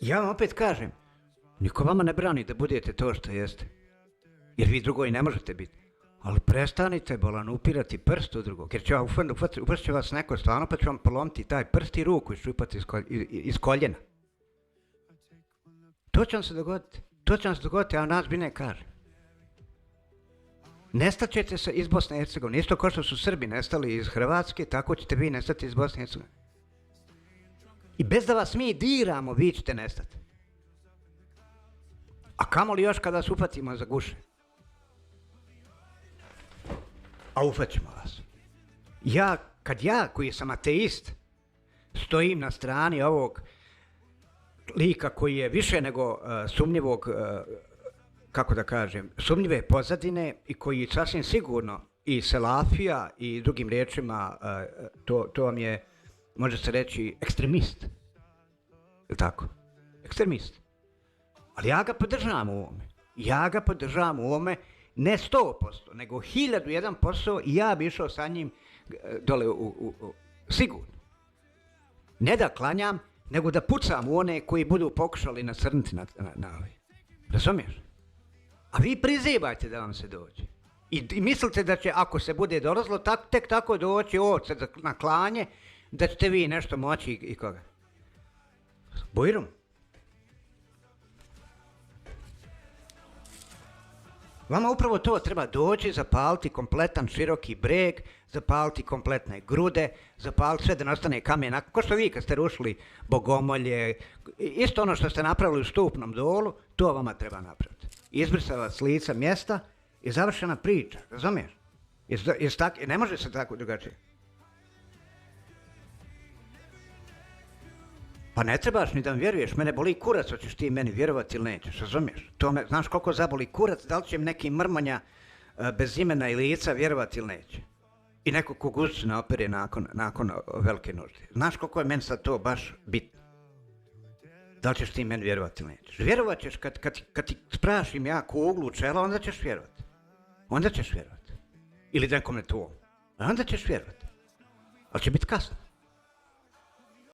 Ja vam opet kažem, niko vama ne brani da budete to što jeste. Jer vi drugo i ne možete biti. Ali prestanite bolan upirati prst u drugog, jer će upast će vas neko stvarno pa će vam polomiti taj prst i ruku iščupati iz koljena. To će vam se dogoditi. To će vam se dogoditi, a nas bi ne kaže. Nestat ćete se iz Bosne i Hercegovine. Isto kao što su Srbi nestali iz Hrvatske, tako ćete vi nestati iz Bosne i Hercegovine. I bez da vas mi diramo, vi ćete nestati. A kamoli još kada vas upatimo za guše. A ufaćemo vas. Kad ja, koji sam ateist, stojim na strani ovog lika koji je više nego sumnjivog, kako da kažem, sumnjive pozadine i koji sasvim sigurno i selafija i drugim riječima, to vam je, može se reći, ekstremist. Je li tako? Ekstremist. Ali ja ga podržavam u ovome. Ja ga podržavam u ovome ne 100%, nego 1001% i ja bi išao sa njim dole sigurno. Ne da klanjam, nego da pucam u one koji budu pokušali nasrnuti na ove. Razumiješ? A vi prizivajte da vam se dođe. I mislite da će, ako se bude dolazilo, tek tako doći ovce na klanje, da ćete vi nešto moći i koga. Bujrum. Vama upravo to treba doći, zapaliti kompletan široki breg, zapaliti kompletne grude, zapaliti sve da nastane kamen. Ko što vi kad ste rušili Bogomolje, isto ono što ste napravili u Stupnom dolu, to vama treba napraviti. Izbrisava s lica mjesta i završena priča, razumiješ? Ne može se tako drugačije. Pa ne trebaš ni da mi vjeruješ, mene boli kurac, hoćeš ti meni vjerovati ili nećeš, razumiješ? Znaš koliko zaboli kurac, da li će neki mrmanja bez imena i lica vjerovati ili neće? I neko ko guzicu ne opere nakon velike nužde. Znaš koliko je meni sad to baš bitno? Da li ćeš ti meni vjerovati ili nećeš? Vjerovat ćeš kad ti sprašim ja kuglu u čelo, onda ćeš vjerovati. Onda ćeš vjerovati. Ili nekome tvojom. Onda ćeš vjerovati. Ali će biti kasno.